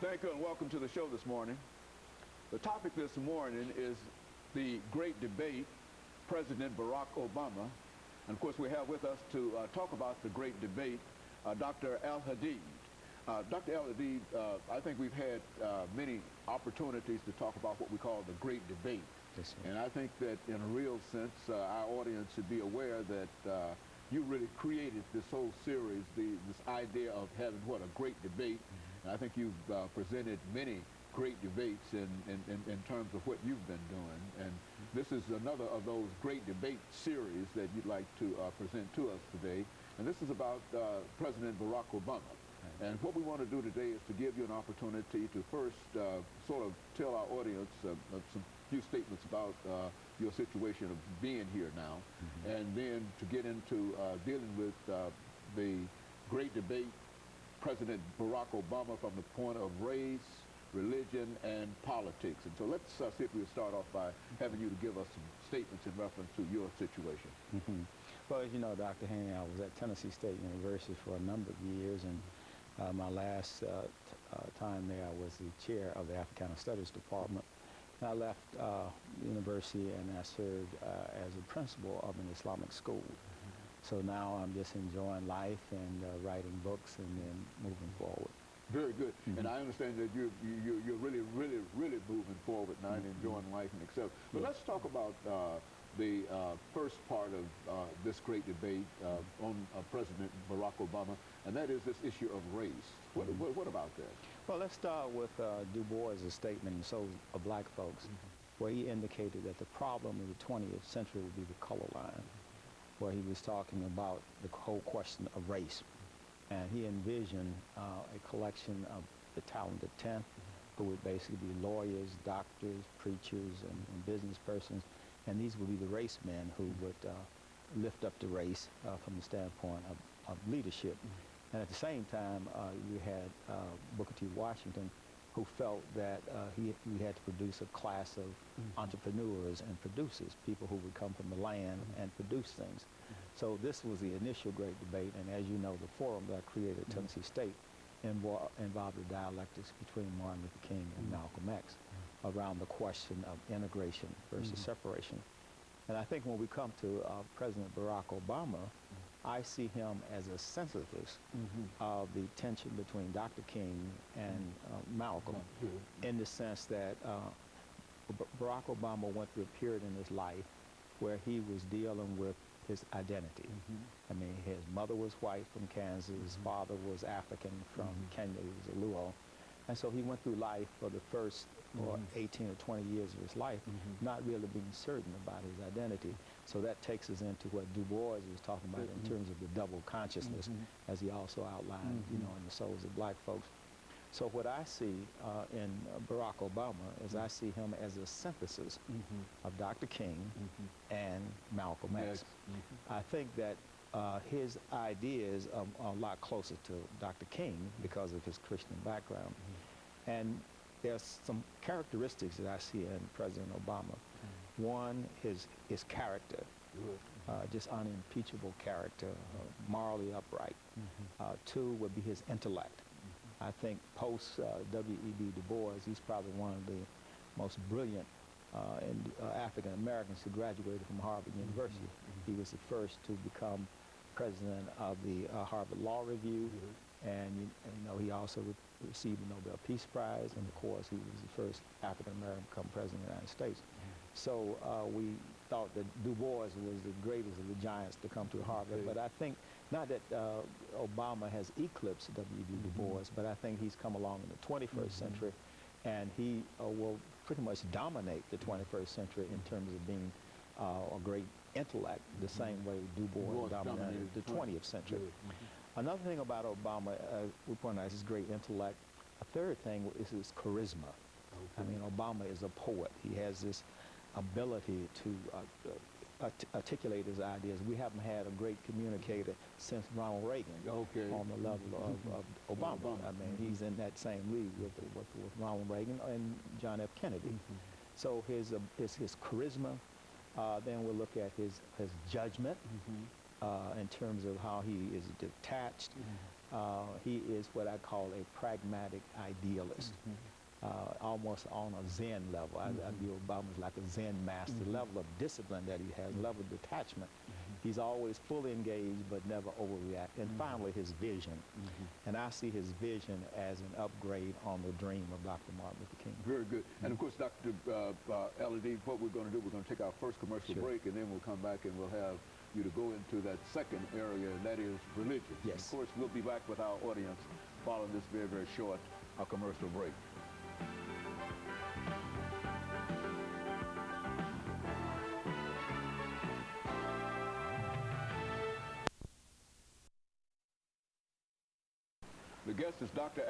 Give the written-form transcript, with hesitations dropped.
Thank you and welcome to the show this morning. The topic this morning is the great debate, President Barack Obama. And of course we have with us to talk about the great debate, Dr. Al-Hadid. Dr. Al-Hadid, I think we've had many opportunities to talk about what we call the great debate. Yes, and I think that in a real sense, our audience should be aware that you really created this whole series, this idea of having what a great debate. And I think you've presented many great debates in terms of what you've been doing. And this is another of those great debate series that you'd like to present to us today. And this is about President Barack Obama. And what we want to do today is to give you an opportunity to first sort of tell our audience some few statements about your situation of being here now, and then to get into dealing with the great debate, President Barack Obama, from the point of race, religion, and politics. And so let's see if we'll start off by having you to give us some statements in reference to your situation. Well, as you know, Dr. Haney, I was at Tennessee State University for a number of years, and my last time there, I was the chair of the Africana Studies Department. I left university and I served as a principal of an Islamic school. So now I'm just enjoying life and writing books and then moving forward. Very good. And I understand that you're really moving forward now and enjoying life and etc. But let's talk about the first part of this great debate on President Barack Obama, and that is this issue of race. What about that? Well, let's start with Du Bois' statement in Souls of Black Folks, where he indicated that the problem of the 20th century would be the color line, where he was talking about the whole question of race. And he envisioned a collection of the talented 10, who would basically be lawyers, doctors, preachers, and business persons. And these would be the race men who would lift up the race from the standpoint of leadership. And at the same time, you had Booker T. Washington, who felt that we had to produce a class of entrepreneurs and producers, people who would come from the land and produce things. So this was the initial great debate, and as you know, the forum that I created at Tennessee State involved the dialectics between Martin Luther King and Malcolm X around the question of integration versus separation. And I think when we come to President Barack Obama, I see him as a synthesis of the tension between Dr. King and Malcolm, in the sense that Barack Obama went through a period in his life where he was dealing with his identity. I mean, his mother was white from Kansas, his father was African from Kenya, he was a Luo. And so he went through life for the first 18 or 20 years of his life, not really being certain about his identity. So that takes us into what Du Bois was talking about in terms of the double consciousness, as he also outlined, you know, in the Souls of Black Folks. So what I see in Barack Obama is I see him as a synthesis of Dr. King and Malcolm X. I think that his ideas are a lot closer to Dr. King because of his Christian background. And there's some characteristics that I see in President Obama. One, his character, just unimpeachable character, morally upright. Two would be his intellect. I think post W.E.B. Du Bois, he's probably one of the most brilliant African Americans who graduated from Harvard University. He was the first to become president of the Harvard Law Review, and you know, he also received the Nobel Peace Prize, and of course he was the first African American to become president of the United States. So we thought that Du Bois was the greatest of the giants to come to Harvard, but I think not that Obama has eclipsed W.E.B. Du Bois, but I think he's come along in the 21st century, and he will pretty much dominate the 21st century in terms of being a great intellect, the same way Du Bois dominated the 20th century. Another thing about Obama, we point out his great intellect. A third thing is his charisma. I mean, Obama is a poet. He has this ability to articulate his ideas. We haven't had a great communicator since Ronald Reagan on the level of Obama. I mean, he's in that same league with Ronald Reagan and John F. Kennedy. So his charisma. Then we'll look at his judgment in terms of how he is detached. He is what I call a pragmatic idealist, almost on a Zen level. I view Obama as like a Zen master, level of discipline that he has, level of detachment. He's always fully engaged but never overreact. And finally, his vision. And I see his vision as an upgrade on the dream of Dr. Martin Luther King. Very good. And of course, Dr. AAl-Hadid, what we're going to do, we're going to take our first commercial break, and then we'll come back and we'll have you to go into that second area, and that is religion. Yes. Of course, we'll be back with our audience following this very, very short commercial break. The guest is Dr.